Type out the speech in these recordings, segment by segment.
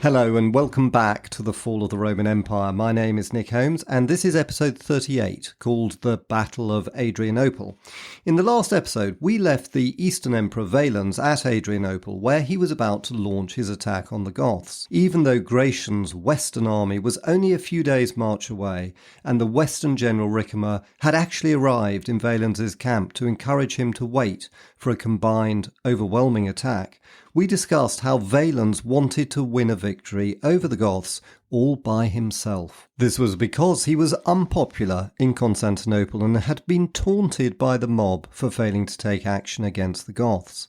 Hello and welcome back to the Fall of the Roman Empire. My name is Nick Holmes and this is episode 38 called The Battle of Adrianople. In the last episode we left the Eastern Emperor Valens at Adrianople where he was about to launch his attack on the Goths. Even though Gratian's western army was only a few days' march away and the western general Ricimer had actually arrived in Valens's camp to encourage him to wait for a combined, overwhelming attack, we discussed how Valens wanted to win a victory over the Goths all by himself. This was because he was unpopular in Constantinople and had been taunted by the mob for failing to take action against the Goths.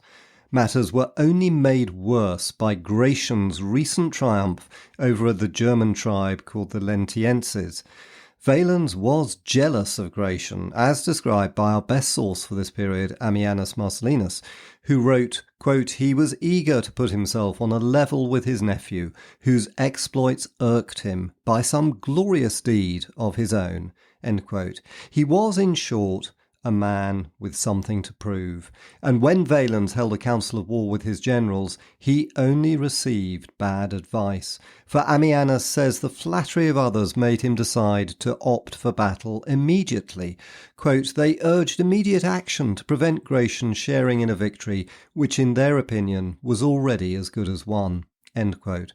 Matters were only made worse by Gratian's recent triumph over the German tribe called the Lentienses. Valens was jealous of Gratian, as described by our best source for this period, Ammianus Marcellinus, who wrote, quote, "He was eager to put himself on a level with his nephew, whose exploits irked him by some glorious deed of his own." End quote. He was, in short, a man with something to prove, and when Valens held a council of war with his generals, he only received bad advice, for Ammianus says the flattery of others made him decide to opt for battle immediately. Quote, "They urged immediate action to prevent Gratian sharing in a victory which in their opinion was already as good as won." End quote.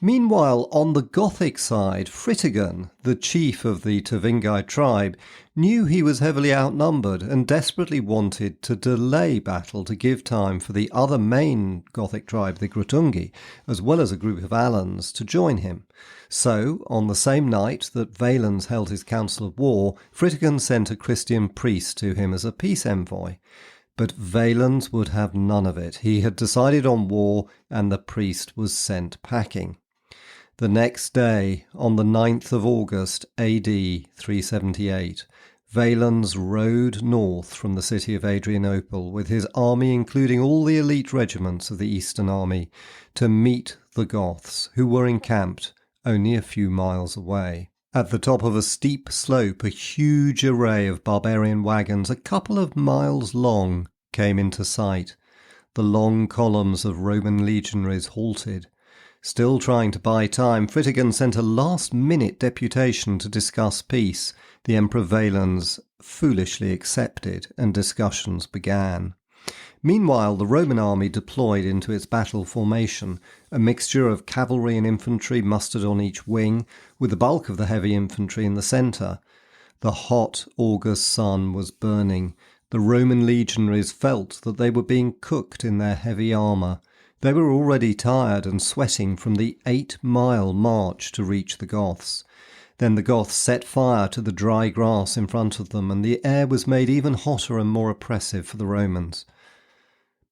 Meanwhile, on the Gothic side, Fritigern, the chief of the Tervingi tribe, knew he was heavily outnumbered and desperately wanted to delay battle to give time for the other main Gothic tribe, the Grutungi, as well as a group of Alans, to join him. So, on the same night that Valens held his council of war, Fritigern sent a Christian priest to him as a peace envoy. But Valens would have none of it. He had decided on war, and the priest was sent packing. The next day, on the 9th of August, AD 378, Valens rode north from the city of Adrianople with his army, including all the elite regiments of the Eastern Army, to meet the Goths, who were encamped only a few miles away. At the top of a steep slope, a huge array of barbarian wagons, a couple of miles long, came into sight. The long columns of Roman legionaries halted. Still trying to buy time, Fritigern sent a last-minute deputation to discuss peace. The Emperor Valens foolishly accepted, and discussions began. Meanwhile, the Roman army deployed into its battle formation, a mixture of cavalry and infantry mustered on each wing, with the bulk of the heavy infantry in the centre. The hot August sun was burning. The Roman legionaries felt that they were being cooked in their heavy armour. They were already tired and sweating from the 8-mile march to reach the Goths. Then the Goths set fire to the dry grass in front of them, and the air was made even hotter and more oppressive for the Romans.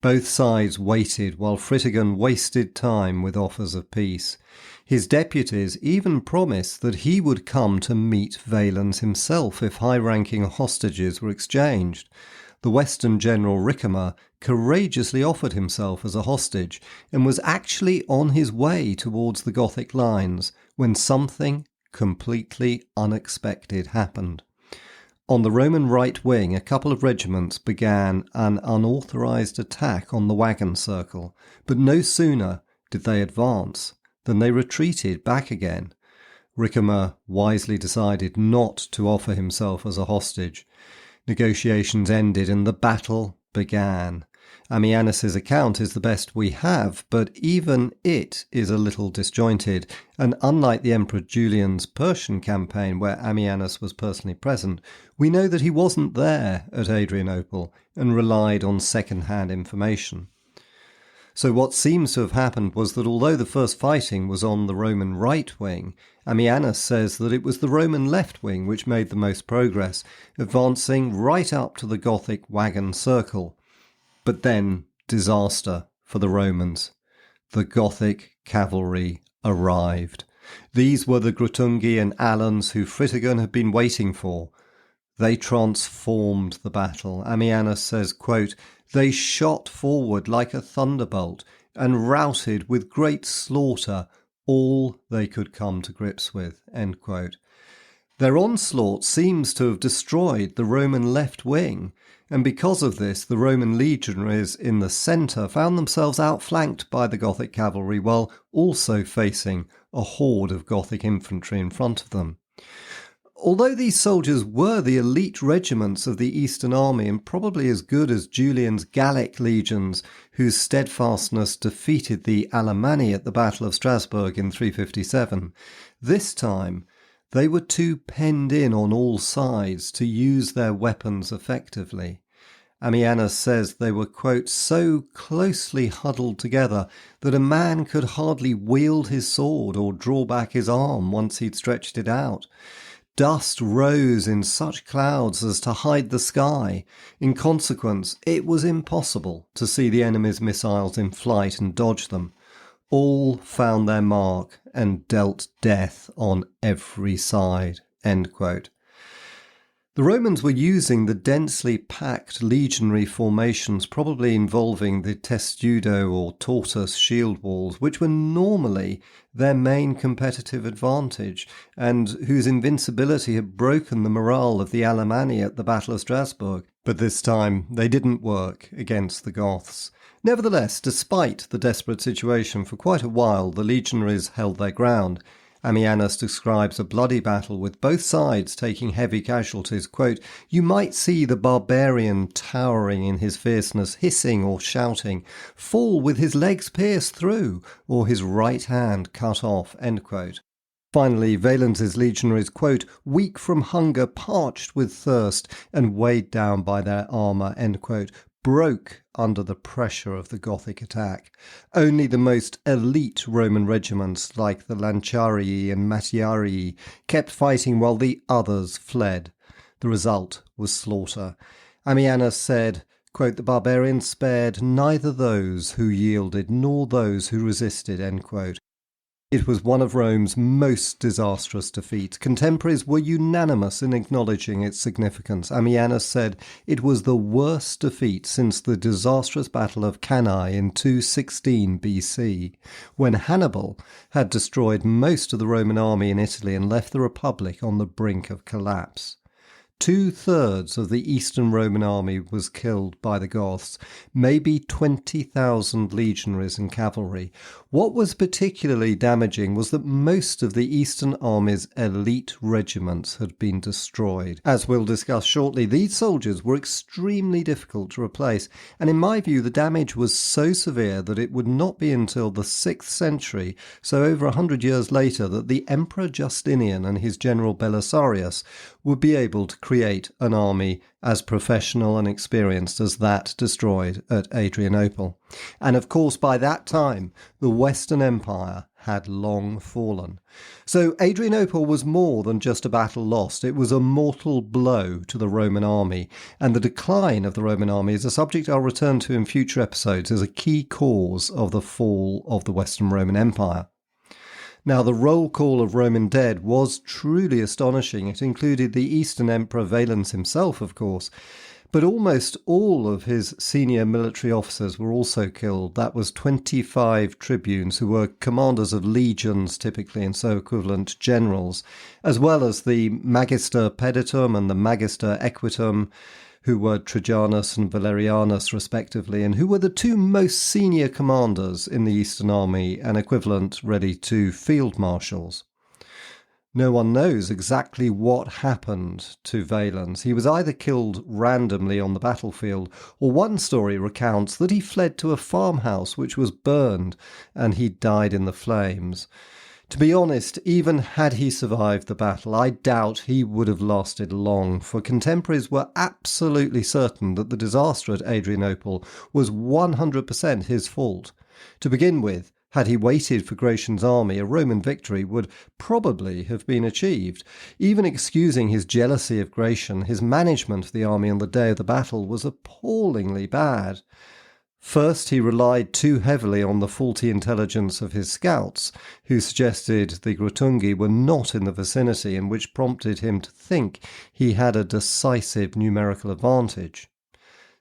Both sides waited while Fritigern wasted time with offers of peace. His deputies even promised that he would come to meet Valens himself if high-ranking hostages were exchanged. The Western general Ricimer courageously offered himself as a hostage and was actually on his way towards the Gothic lines when something completely unexpected happened. On the Roman right wing, a couple of regiments began an unauthorized attack on the wagon circle, but no sooner did they advance than they retreated back again. Ricimer wisely decided not to offer himself as a hostage. Negotiations ended and the battle began. Ammianus's account is the best we have, but even it is a little disjointed, and unlike the Emperor Julian's Persian campaign, where Ammianus was personally present, we know that he wasn't there at Adrianople and relied on second-hand information. So what seems to have happened was that although the first fighting was on the Roman right wing, Ammianus says that it was the Roman left wing which made the most progress, advancing right up to the Gothic wagon circle. But then, disaster for the Romans. The Gothic cavalry arrived. These were the Grutungi and Alans who Fritigern had been waiting for. They transformed the battle. Ammianus says, quote, "They shot forward like a thunderbolt and routed with great slaughter all they could come to grips with." End quote. Their onslaught seems to have destroyed the Roman left wing, and because of this the Roman legionaries in the centre found themselves outflanked by the Gothic cavalry while also facing a horde of Gothic infantry in front of them. Although these soldiers were the elite regiments of the Eastern Army and probably as good as Julian's Gallic legions, whose steadfastness defeated the Alemanni at the Battle of Strasbourg in 357, this time they were too penned in on all sides to use their weapons effectively. Ammianus says they were, quote, so closely huddled together that a man could hardly wield his sword or draw back his arm once he'd stretched it out. Dust rose in such clouds as to hide the sky. In consequence, it was impossible to see the enemy's missiles in flight and dodge them. All found their mark and dealt death on every side. End quote. The Romans were using the densely packed legionary formations, probably involving the testudo or tortoise shield walls, which were normally their main competitive advantage and whose invincibility had broken the morale of the Alemanni at the Battle of Strasbourg. But this time they didn't work against the Goths. Nevertheless, despite the desperate situation, for quite a while the legionaries held their ground. Ammianus describes a bloody battle with both sides taking heavy casualties. Quote, you might see the barbarian towering in his fierceness, hissing or shouting, fall with his legs pierced through, or his right hand cut off. End quote. Finally, Valens's legionaries, quote, weak from hunger, parched with thirst, and weighed down by their armour, end quote, broke under the pressure of the Gothic attack. Only the most elite Roman regiments like the Lanciarii and Mattiarii kept fighting while the others fled. The result was slaughter. Ammianus said, quote, the barbarians spared neither those who yielded nor those who resisted, end quote. It was one of Rome's most disastrous defeats. Contemporaries were unanimous in acknowledging its significance. Ammianus said it was the worst defeat since the disastrous Battle of Cannae in 216 BC, when Hannibal had destroyed most of the Roman army in Italy and left the Republic on the brink of collapse. 2/3 of the Eastern Roman army was killed by the Goths, maybe 20,000 legionaries and cavalry. What was particularly damaging was that most of the Eastern army's elite regiments had been destroyed. As we'll discuss shortly, these soldiers were extremely difficult to replace, and in my view the damage was so severe that it would not be until the 6th century, so over 100 years later, that the Emperor Justinian and his general Belisarius would be able to create an army as professional and experienced as that destroyed at Adrianople. And of course, by that time, the Western Empire had long fallen. So Adrianople was more than just a battle lost. It was a mortal blow to the Roman army, and the decline of the Roman army is a subject I'll return to in future episodes as a key cause of the fall of the Western Roman Empire. Now, the roll call of Roman dead was truly astonishing. It included the Eastern Emperor Valens himself, of course, but almost all of his senior military officers were also killed. That was 25 tribunes, who were commanders of legions typically, and so equivalent generals, as well as the Magister Peditum and the Magister Equitum, who were Trajanus and Valerianus respectively, and who were the two most senior commanders in the Eastern Army and equivalent really to field marshals. No one knows exactly what happened to Valens. He was either killed randomly on the battlefield, or one story recounts that he fled to a farmhouse which was burned and he died in the flames. To be honest, even had he survived the battle, I doubt he would have lasted long, for contemporaries were absolutely certain that the disaster at Adrianople was 100% his fault. To begin with, had he waited for Gratian's army, a Roman victory would probably have been achieved. Even excusing his jealousy of Gratian, his management of the army on the day of the battle was appallingly bad. First, he relied too heavily on the faulty intelligence of his scouts, who suggested the Grutungi were not in the vicinity, and which prompted him to think he had a decisive numerical advantage.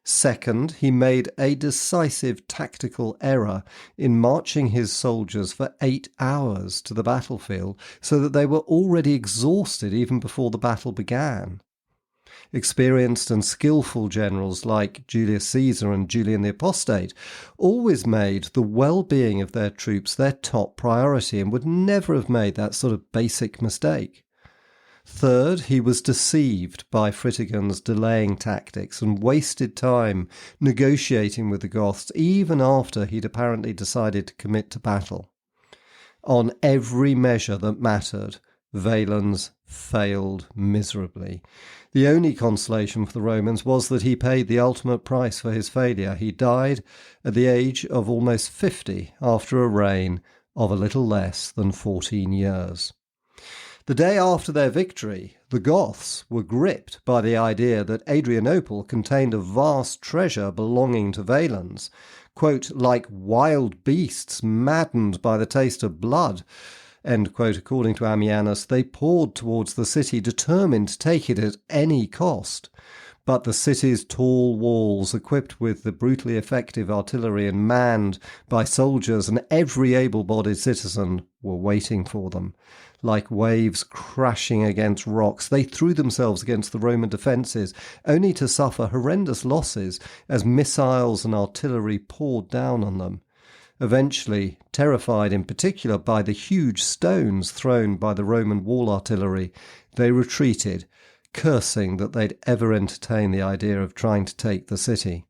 Second, he made a decisive tactical error in marching his soldiers for 8 hours to the battlefield so that they were already exhausted even before the battle began. Experienced and skillful generals like Julius Caesar and Julian the Apostate always made the well-being of their troops their top priority and would never have made that sort of basic mistake. Third, he was deceived by Fritigern's delaying tactics and wasted time negotiating with the Goths even after he'd apparently decided to commit to battle. On every measure that mattered, Valens failed miserably. The only consolation for the Romans was that he paid the ultimate price for his failure. He died at the age of almost 50 after a reign of a little less than 14 years. The day after their victory, the Goths were gripped by the idea that Adrianople contained a vast treasure belonging to Valens, quote, like wild beasts maddened by the taste of blood. End quote. According to Ammianus, they poured towards the city, determined to take it at any cost. But the city's tall walls, equipped with the brutally effective artillery and manned by soldiers and every able-bodied citizen, were waiting for them. Like waves crashing against rocks, they threw themselves against the Roman defences, only to suffer horrendous losses as missiles and artillery poured down on them. Eventually, terrified in particular by the huge stones thrown by the Roman wall artillery, they retreated, cursing that they'd ever entertained the idea of trying to take the city.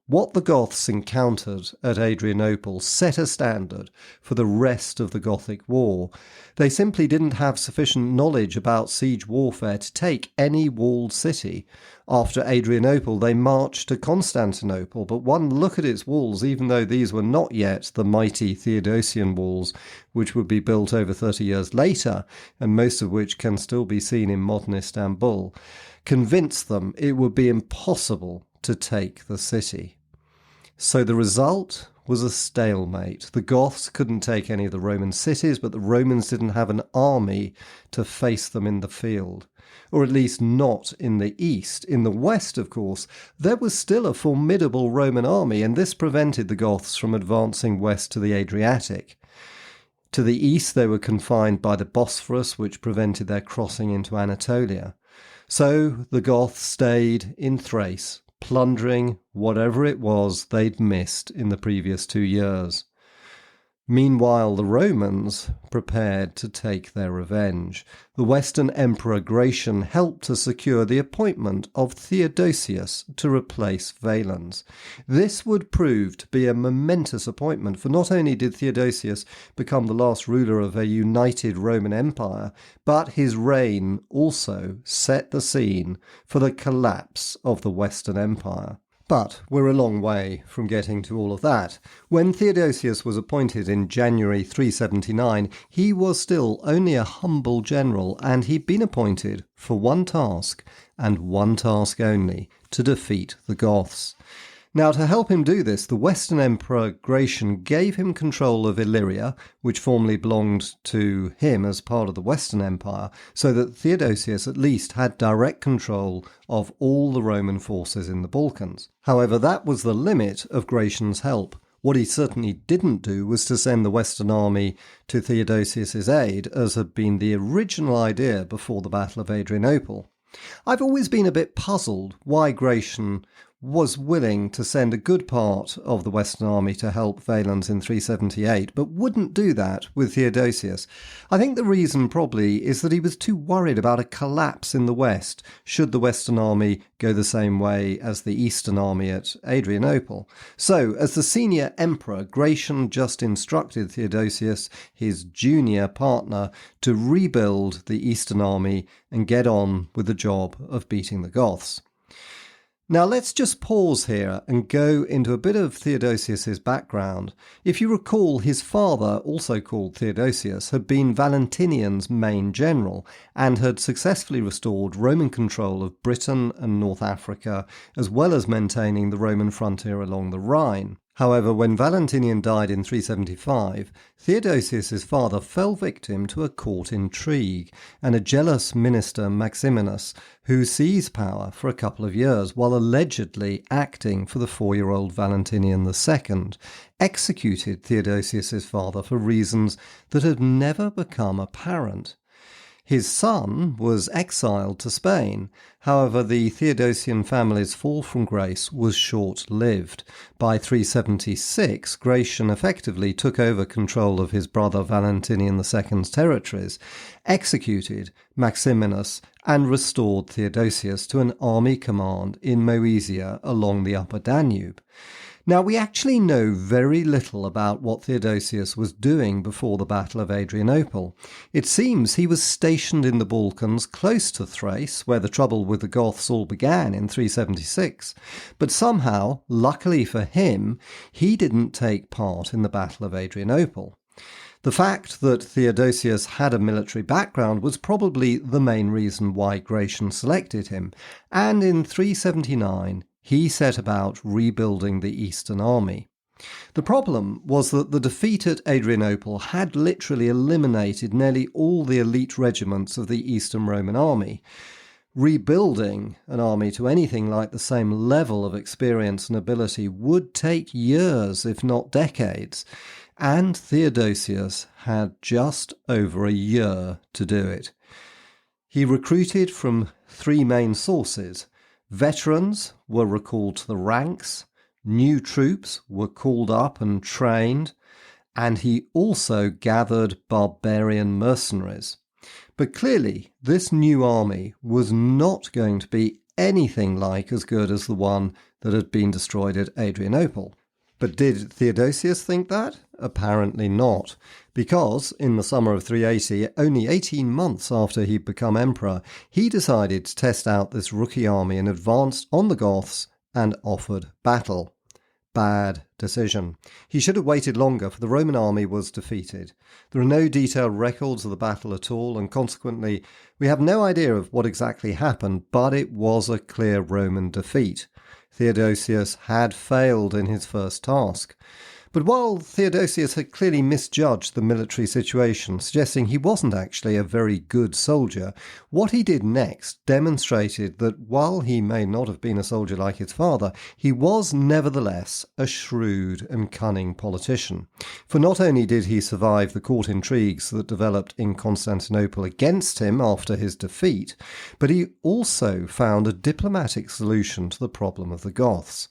What the Goths encountered at Adrianople set a standard for the rest of the Gothic War. They simply didn't have sufficient knowledge about siege warfare to take any walled city. After Adrianople, they marched to Constantinople, but one look at its walls, even though these were not yet the mighty Theodosian walls, which would be built over 30 years later, and most of which can still be seen in modern Istanbul, convinced them it would be impossible to take the city. So the result was a stalemate. The Goths couldn't take any of the Roman cities, but the Romans didn't have an army to face them in the field, or at least not in the east. In the west, of course, there was still a formidable Roman army, and this prevented the Goths from advancing west to the Adriatic. To the east, they were confined by the Bosphorus, which prevented their crossing into Anatolia. So the Goths stayed in Thrace, plundering whatever it was they'd missed in the previous 2 years. Meanwhile, the Romans prepared to take their revenge. The Western Emperor Gratian helped to secure the appointment of Theodosius to replace Valens. This would prove to be a momentous appointment, for not only did Theodosius become the last ruler of a united Roman Empire, but his reign also set the scene for the collapse of the Western Empire. But we're a long way from getting to all of that. When Theodosius was appointed in January 379, he was still only a humble general, and he'd been appointed for one task, and one task only, to defeat the Goths. Now, to help him do this, the Western Emperor Gratian gave him control of Illyria, which formerly belonged to him as part of the Western Empire, so that Theodosius at least had direct control of all the Roman forces in the Balkans. However, that was the limit of Gratian's help. What he certainly didn't do was to send the Western army to Theodosius's aid, as had been the original idea before the Battle of Adrianople. I've always been a bit puzzled why Gratian was willing to send a good part of the Western army to help Valens in 378, but wouldn't do that with Theodosius. I think the reason probably is that he was too worried about a collapse in the West should the Western army go the same way as the Eastern army at Adrianople. So, as the senior emperor, Gratian just instructed Theodosius, his junior partner, to rebuild the Eastern army and get on with the job of beating the Goths. Now let's just pause here and go into a bit of Theodosius's background. If you recall, his father, also called Theodosius, had been Valentinian's main general and had successfully restored Roman control of Britain and North Africa, as well as maintaining the Roman frontier along the Rhine. However, when Valentinian died in 375, Theodosius' father fell victim to a court intrigue and a jealous minister Maximinus, who seized power for a couple of years while allegedly acting for the 4-year-old Valentinian II, executed Theodosius' father for reasons that have never become apparent. His son was exiled to Spain. However, the Theodosian family's fall from grace was short-lived. By 376, Gratian effectively took over control of his brother Valentinian II's territories, executed Maximinus, and restored Theodosius to an army command in Moesia along the upper Danube. Now, we actually know very little about what Theodosius was doing before the Battle of Adrianople. It seems he was stationed in the Balkans close to Thrace, where the trouble with the Goths all began in 376. But somehow, luckily for him, he didn't take part in the Battle of Adrianople. The fact that Theodosius had a military background was probably the main reason why Gratian selected him, and in 379, he set about rebuilding the Eastern army. The problem was that the defeat at Adrianople had literally eliminated nearly all the elite regiments of the Eastern Roman army. Rebuilding an army to anything like the same level of experience and ability would take years, if not decades, and Theodosius had just over a year to do it. He recruited from 3 main sources. Veterans were recalled to the ranks, new troops were called up and trained, and he also gathered barbarian mercenaries. But clearly, this new army was not going to be anything like as good as the one that had been destroyed at Adrianople. But did Theodosius think that? Apparently not, because in the summer of 380, only 18 months after he'd become emperor, he decided to test out this rookie army and advanced on the Goths and offered battle. Bad decision. He should have waited longer, for the Roman army was defeated. There are no detailed records of the battle at all, and consequently we have no idea of what exactly happened, but it was a clear Roman defeat. Theodosius had failed in his first task. But while Theodosius had clearly misjudged the military situation, suggesting he wasn't actually a very good soldier, what he did next demonstrated that while he may not have been a soldier like his father, he was nevertheless a shrewd and cunning politician. For not only did he survive the court intrigues that developed in Constantinople against him after his defeat, but he also found a diplomatic solution to the problem of the Goths.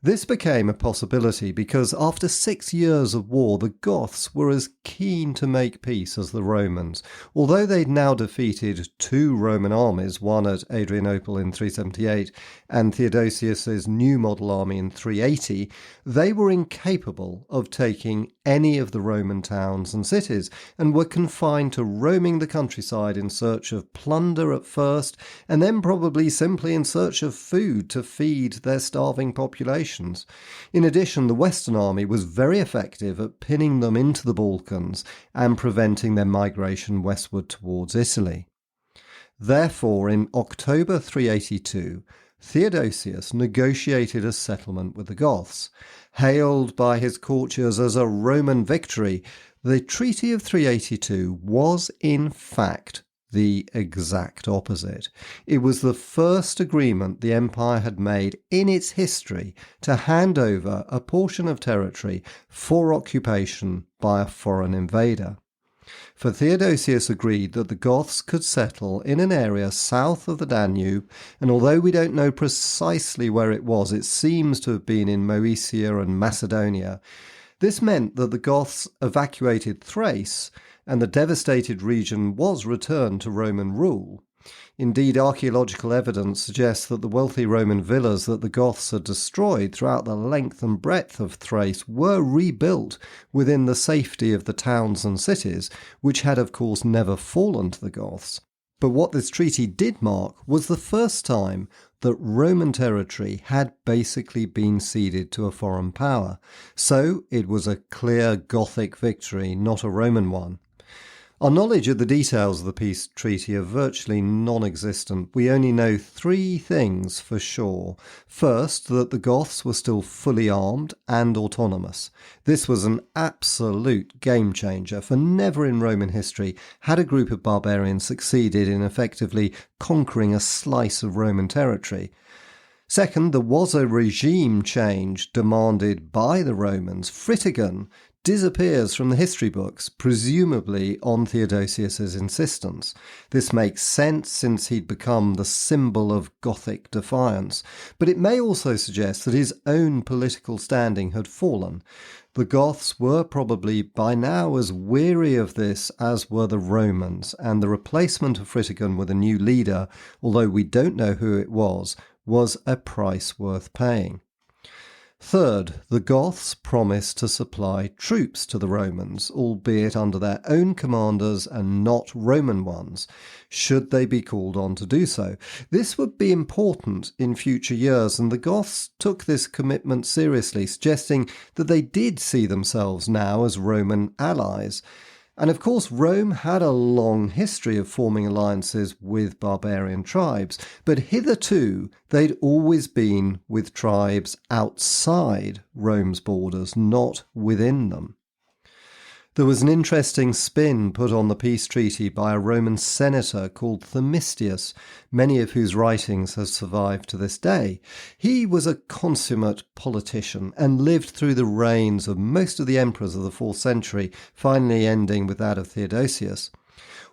This became a possibility because after 6 years of war, the Goths were as keen to make peace as the Romans. Although they'd now defeated 2 Roman armies, one at Adrianople in 378 and Theodosius's new model army in 380, they were incapable of taking any of the Roman towns and cities and were confined to roaming the countryside in search of plunder at first and then probably simply in search of food to feed their starving population. In addition, the Western army was very effective at pinning them into the Balkans and preventing their migration westward towards Italy. Therefore, in October 382, Theodosius negotiated a settlement with the Goths. Hailed by his courtiers as a Roman victory, the Treaty of 382 was in fact the exact opposite. It was the first agreement the empire had made in its history to hand over a portion of territory for occupation by a foreign invader. For Theodosius agreed that the Goths could settle in an area south of the Danube, and although we don't know precisely where it was, it seems to have been in Moesia and Macedonia. This meant that the Goths evacuated Thrace, and the devastated region was returned to Roman rule. Indeed, archaeological evidence suggests that the wealthy Roman villas that the Goths had destroyed throughout the length and breadth of Thrace were rebuilt within the safety of the towns and cities, which had of course never fallen to the Goths. But what this treaty did mark was the first time that Roman territory had basically been ceded to a foreign power. So it was a clear Gothic victory, not a Roman one. Our knowledge of the details of the peace treaty are virtually non-existent. We only know three things for sure. First, that the Goths were still fully armed and autonomous. This was an absolute game changer, for never in Roman history had a group of barbarians succeeded in effectively conquering a slice of Roman territory. Second, there was a regime change demanded by the Romans. Fritigern disappears from the history books, presumably on Theodosius's insistence. This makes sense since he'd become the symbol of Gothic defiance, but it may also suggest that his own political standing had fallen. The Goths were probably by now as weary of this as were the Romans, and the replacement of Fritigern with a new leader, although we don't know who it was a price worth paying. Third, the Goths promised to supply troops to the Romans, albeit under their own commanders and not Roman ones, should they be called on to do so. This would be important in future years, and the Goths took this commitment seriously, suggesting that they did see themselves now as Roman allies. And of course, Rome had a long history of forming alliances with barbarian tribes, but hitherto they'd always been with tribes outside Rome's borders, not within them. There was an interesting spin put on the peace treaty by a Roman senator called Themistius, many of whose writings have survived to this day. He was a consummate politician and lived through the reigns of most of the emperors of the 4th century, finally ending with that of Theodosius.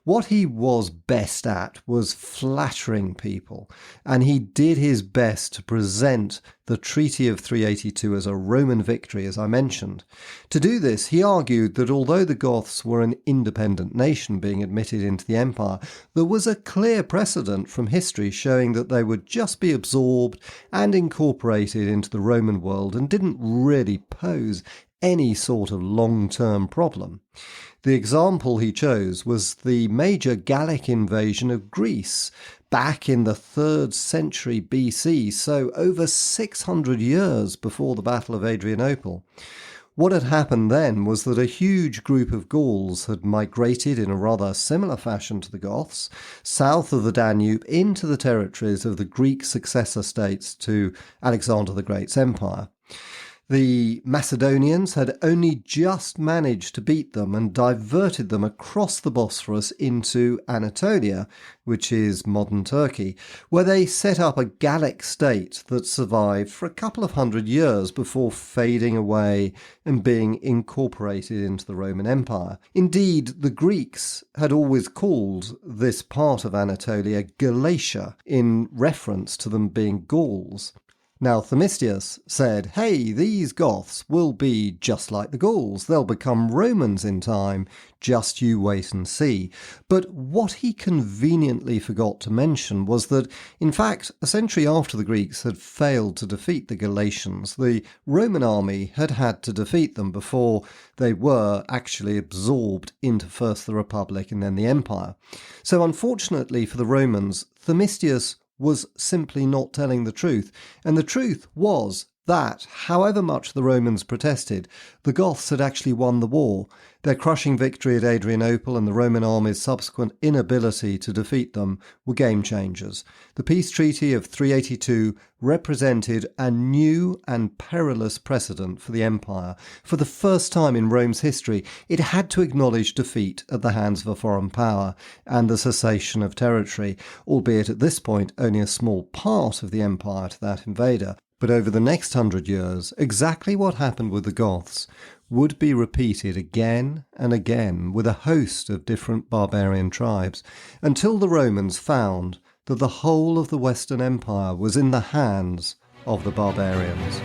What he was best at was flattering people, and he did his best to present the Treaty of 382 as a Roman victory, as I mentioned. To do this, he argued that although the Goths were an independent nation being admitted into the empire, there was a clear precedent from history showing that they would just be absorbed and incorporated into the Roman world and didn't really pose any sort of long-term problem. The example he chose was the major Gallic invasion of Greece back in the 3rd century BC, so over 600 years before the Battle of Adrianople. What had happened then was that a huge group of Gauls had migrated in a rather similar fashion to the Goths, south of the Danube into the territories of the Greek successor states to Alexander the Great's empire. The Macedonians had only just managed to beat them and diverted them across the Bosphorus into Anatolia, which is modern Turkey, where they set up a Gallic state that survived for a couple of hundred years before fading away and being incorporated into the Roman Empire. Indeed, the Greeks had always called this part of Anatolia Galatia, in reference to them being Gauls. Now, Themistius said, hey, these Goths will be just like the Gauls. They'll become Romans in time. Just you wait and see. But what he conveniently forgot to mention was that, in fact, a century after the Greeks had failed to defeat the Galatians, the Roman army had had to defeat them before they were actually absorbed into first the Republic and then the Empire. So unfortunately for the Romans, Themistius was simply not telling the truth. And the truth was that, however much the Romans protested, the Goths had actually won the war. Their crushing victory at Adrianople and the Roman army's subsequent inability to defeat them were game changers. The peace treaty of 382 represented a new and perilous precedent for the empire. For the first time in Rome's history, it had to acknowledge defeat at the hands of a foreign power and the cessation of territory, albeit at this point only a small part of the empire to that invader. But over the next 100 years, exactly what happened with the Goths would be repeated again and again with a host of different barbarian tribes, until the Romans found that the whole of the Western Empire was in the hands of the barbarians.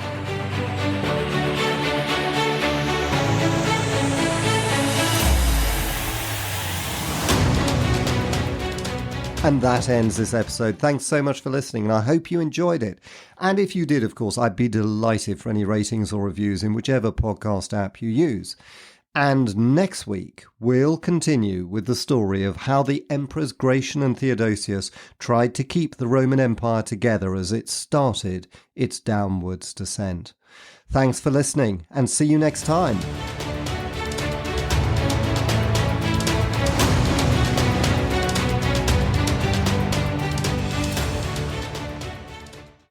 And that ends this episode. Thanks so much for listening, and I hope you enjoyed it. And if you did, of course, I'd be delighted for any ratings or reviews in whichever podcast app you use. And next week, we'll continue with the story of how the Emperors Gratian and Theodosius tried to keep the Roman Empire together as it started its downwards descent. Thanks for listening, and see you next time.